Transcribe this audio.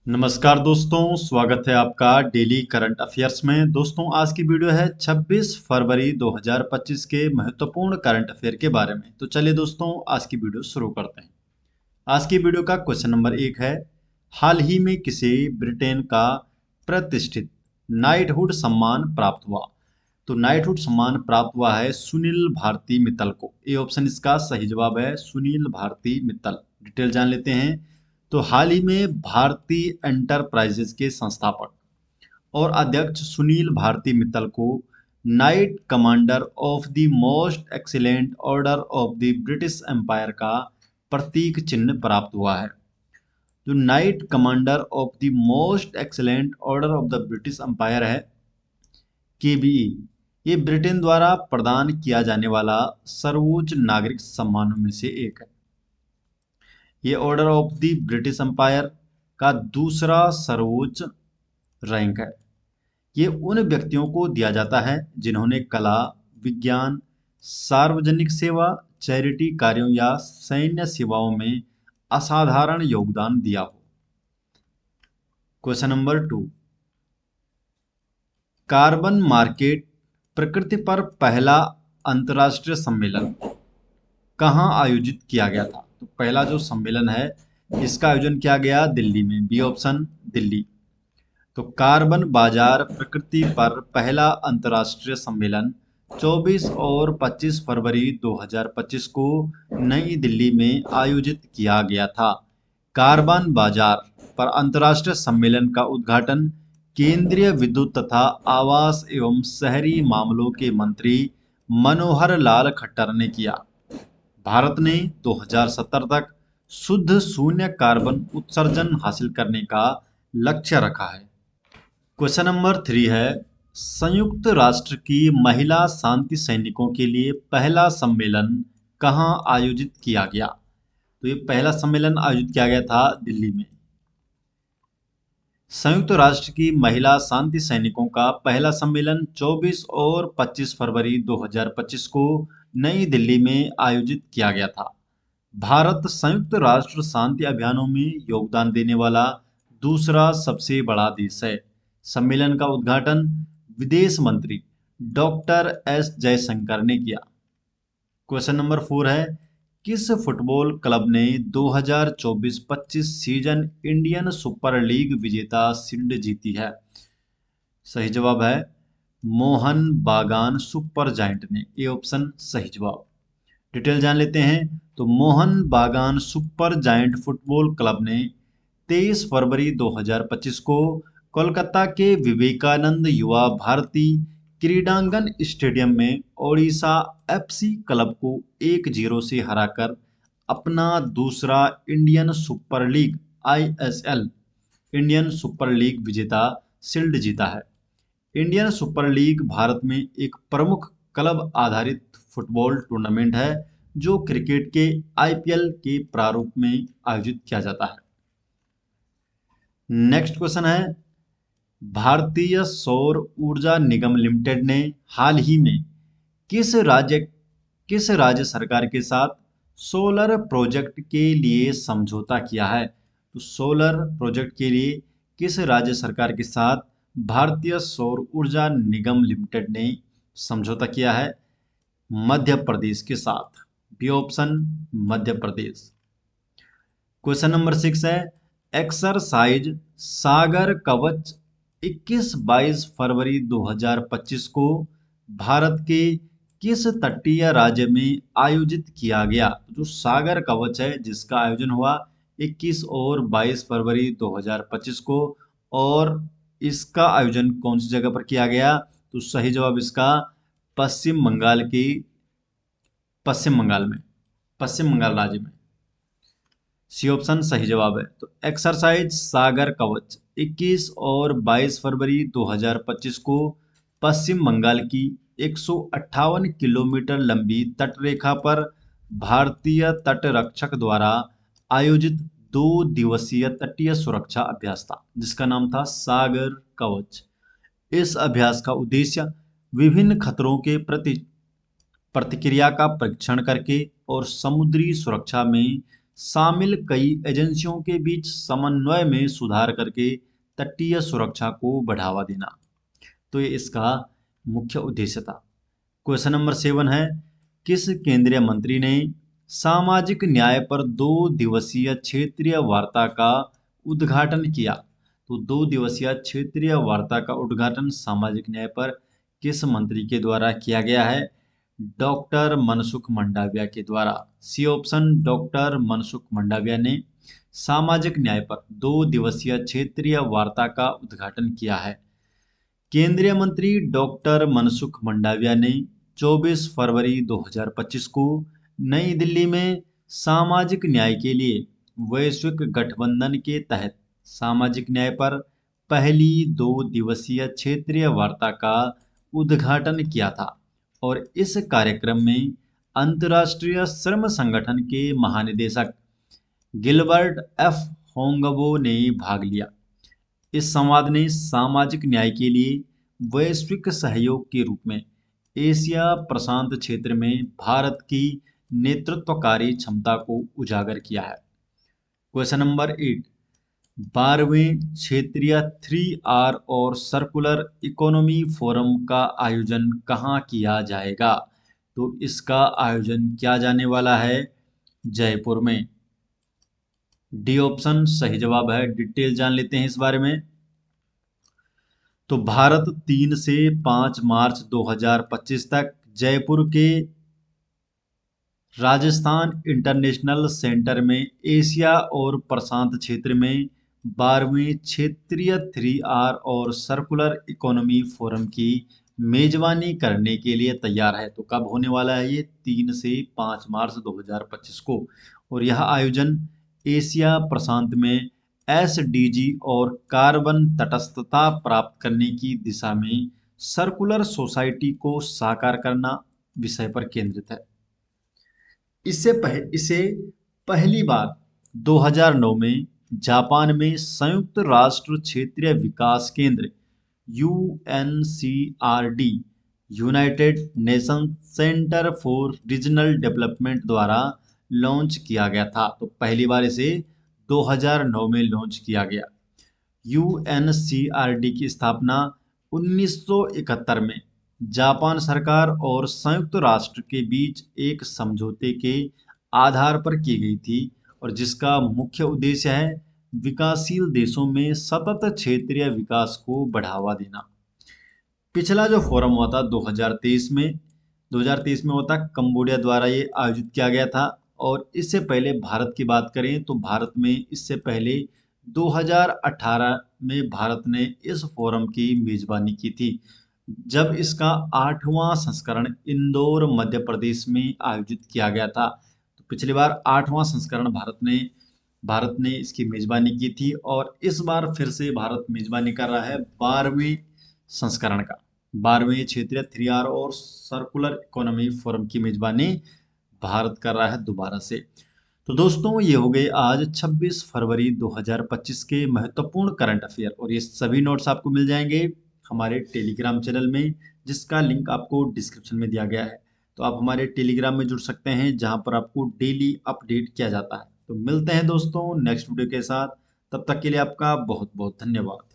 नमस्कार दोस्तों, स्वागत है आपका डेली करंट अफेयर्स में। दोस्तों, आज की वीडियो है 26 फरवरी 2025 के महत्वपूर्ण करंट अफेयर के बारे में। तो चलिए दोस्तों, आज की वीडियो शुरू करते हैं। आज की वीडियो का क्वेश्चन नंबर 1 है, हाल ही में किसे ब्रिटेन का प्रतिष्ठित नाइटहुड सम्मान प्राप्त हुआ? तो नाइटहुड सम्मान प्राप्त हुआ है सुनील भारती मित्तल को। ए ऑप्शन इसका सही जवाब है, सुनील भारती मित्तल। डिटेल जान लेते हैं। तो हाल ही में भारतीय एंटरप्राइजेज के संस्थापक और अध्यक्ष सुनील भारती मित्तल को knight commander of the most excellent order of the British Empire का प्रतीक चिन्ह प्राप्त हुआ है। जो knight commander of the most excellent order of the British Empire है, केबीई, ये ब्रिटेन द्वारा प्रदान किया जाने वाला सर्वोच्च नागरिक सम्मानों में से एक है। ये order of the British Empire का दूसरा सर्वोच्च रैंक है। ये उन व्यक्तियों को दिया जाता है जिन्होंने कला, विज्ञान, सार्वजनिक सेवा, चैरिटी कार्यों या सैन्य सेवाओं में असाधारण योगदान दिया हो। क्वेश्चन नंबर 2, कार्बन मार्केट प्रकृति पर पहला अंतर्राष्ट्रीय सम्मेलन कहाँ आयोजित किया गया था? तो पहला जो सम्मेलन है इसका आयोजन किया गया दिल्ली में। B option Delhi. तो कार्बन बाजार प्रकृति पर पहला अंतर्राष्ट्रीय सम्मेलन 24 और 25 फरवरी 2025 को नई दिल्ली में आयोजित किया गया था। कार्बन बाजार पर अंतर्राष्ट्रीय सम्मेलन का उद्घाटन केंद्रीय विद्युत तथा आवास एवं शहरी मामलों के मंत्री मनोहर लाल खट्टर ने किया। भारत ने 2070 तक शुद्ध शून्य कार्बन उत्सर्जन हासिल करने का लक्ष्य रखा है। क्वेश्चन नंबर 3 है, संयुक्त राष्ट्र की महिला शांति सैनिकों के लिए पहला सम्मेलन कहाँ आयोजित किया गया? तो ये पहला सम्मेलन आयोजित किया गया था दिल्ली में। संयुक्त राष्ट्र की महिला शांति सैनिकों का पहला सम्मेलन 24 और 25 फरवरी 2025 को नई दिल्ली में आयोजित किया गया था। भारत संयुक्त राष्ट्र शांति अभियानों में योगदान देने वाला दूसरा सबसे बड़ा देश है। सम्मेलन का उद्घाटन विदेश मंत्री डॉक्टर एस जयशंकर ने किया। क्वेश्चन नंबर 4 है, किस फुटबॉल क्लब ने 2024-25 सीजन इंडियन सुपर लीग विजेता शील्ड जीती है? सही जवाब है मोहन बागान सुपर जायंट ने। ये ऑप्शन सही जवाब। डिटेल जान लेते हैं। तो मोहन बागान सुपर जायंट फुटबॉल क्लब ने 23 फरवरी 2025 को कोलकाता के विवेकानंद युवा भारती क्रीडांगन स्टेडियम में ओडिशा एफसी क्लब को 1-0 से हराकर अपना दूसरा Indian super league ISL Indian super league विजेता शील्ड जीता है। इंडियन सुपर लीग भारत में एक प्रमुख क्लब आधारित फुटबॉल टूर्नामेंट है जो क्रिकेट के आईपीएल के प्रारूप में आयोजित किया जाता है। नेक्स्ट क्वेश्चन है, भारतीय सौर ऊर्जा निगम लिमिटेड ने हाल ही में किस राज्य सरकार के साथ सोलर प्रोजेक्ट के लिए समझौता किया है? तो सोलर प्रोजेक्ट के लिए किस राज्य सरकार के साथ भारतीय सौर ऊर्जा निगम लिमिटेड ने समझौता किया है? मध्य प्रदेश के साथ। B option Madhya Pradesh. Question number 6 है, एक्सरसाइज सागर कवच 21-22 फरवरी 2025 को भारत के किस तटीय राज्य में आयोजित किया गया? जो सागर कवच है जिसका आयोजन हुआ 21 और 22 फरवरी 2025 को, और इसका आयोजन कौन सी जगह पर किया गया? तो सही जवाब इसका पश्चिम बंगाल में, पश्चिम बंगाल राज्य में। सी ऑप्शन सही जवाब है। तो एक्सरसाइज सागर कवच 21 और 22 फरवरी 2025 को पश्चिम बंगाल की 158 किलोमीटर लंबी तटरेखा पर भारतीय तटरक्षक द्वारा आयोजित 2 दिवसीय तटीय सुरक्षा अभ्यास था जिसका नाम था सागर कवच। इस अभ्यास का उद्देश्य विभिन्न खतरों के प्रति प्रतिक्रिया का परीक्षण करके और समुद्री सुरक्षा में शामिल कई एजेंसियों के बीच समन्वय में सुधार करके तटीय सुरक्षा को बढ़ावा देना। तो ये इसका मुख्य उद्देश्य था। क्वेश्चन नंबर 7 है, किस केंद्रीय मंत्री ने सामाजिक न्याय पर 2 दिवसीय क्षेत्रीय वार्ता का उद्घाटन किया? तो 2 दिवसीय क्षेत्रीय वार्ता का उद्घाटन सामाजिक न्याय पर किस मंत्री के द्वारा किया गया है? डॉक्टर मनसुख मंडाविया के द्वारा। C option, doctor Mansukh Mandaviya ने सामाजिक न्याय पर 2 दिवसीय क्षेत्रीय वार्ता का उद्घाटन किया है। केंद्रीय मंत्री डॉक्टर मनसुख मंडाविया ने 24 फरवरी 2025 को नई दिल्ली में सामाजिक न्याय के लिए वैश्विक गठबंधन के तहत सामाजिक न्याय पर पहली 2 दिवसीय क्षेत्रीय वार्ता का उद्घाटन किया था और इस कार्यक्रम में अंतर्राष्ट्रीय श्रम संगठन के महानिदेशक गिलबर्ट एफ होंगबो ने भाग लिया। इस संवाद ने सामाजिक न्याय के लिए वैश्विक सहयोग के रूप में एशिया प्रशांत क्षेत्र में भारत की नेतृत्वकारी क्षमता को उजागर किया है। क्वेश्चन नंबर 8, 12वें क्षेत्रीय 3R और सर्कुलर इकोनॉमी फोरम का आयोजन कहाँ किया जाएगा? तो इसका आयोजन किया जाने वाला है जयपुर में। डी ऑप्शन सही जवाब है। डिटेल जान लेते हैं इस बारे में। तो भारत 3 से 5 मार्च 2025 तक जयपुर के राजस्थान इंटरनेशनल सेंटर में एशिया और प्रशांत क्षेत्र में 12वें क्षेत्रीय 3R और सर्कुलर इकोनॉमी फोरम की मेजबानी करने के लिए तैयार है। तो कब होने वाला है ये? 3 से 5 मार्च 2025 को। और यह आयोजन एशिया प्रशांत में एसडीजी और कार्बन तटस्थता प्राप्त करने की दिशा में सर्कुलर सोसाइटी को साकार करना विषय पर केंद्रित है। इसे पहली बार 2009 में जापान में संयुक्त राष्ट्र क्षेत्रीय विकास केंद्र UNCRD United Nation centre for regional development द्वारा लॉन्च किया गया था। तो पहली बार इसे 2009 में लॉन्च किया गया। यूएनसीआरडी की स्थापना 1971 में जापान सरकार और संयुक्त राष्ट्र के बीच एक समझौते के आधार पर की गई थी और जिसका मुख्य उद्देश्य है विकासशील देशों में सतत क्षेत्रीय विकास को बढ़ावा देना। पिछला जो फोरम हुआ था 2023 में हुआ था, कंबोडिया द्वारा ये आयोजित किया गया था। और इससे पहले भारत की बात करें तो भारत में इससे पहले 2018 में भारत ने इस फोरम की मेजबानी की थी, जब इसका 8वां संस्करण इंदौर मध्य प्रदेश में आयोजित किया गया था। तो पिछली बार 8वां संस्करण भारत ने इसकी मेजबानी की थी और इस बार फिर से भारत मेजबानी कर रहा है 12वें संस्करण का। 12वें क्षेत्रीय 3R और सर्कुलर इकोनॉमी फोरम की मेजबानी भारत कर रहा है दोबारा से। तो दोस्तों, ये हो गए आज 26 फरवरी 2025 के महत्वपूर्ण करंट अफेयर और ये सभी नोट्स आपको मिल जाएंगे हमारे टेलीग्राम चैनल में, जिसका लिंक आपको डिस्क्रिप्शन में दिया गया है। तो आप हमारे टेलीग्राम में जुड़ सकते हैं, जहां पर आपको डेली अपडेट किया जाता है। तो मिलते हैं दोस्तों नेक्स्ट वीडियो के साथ। तब तक के लिए आपका बहुत बहुत धन्यवाद।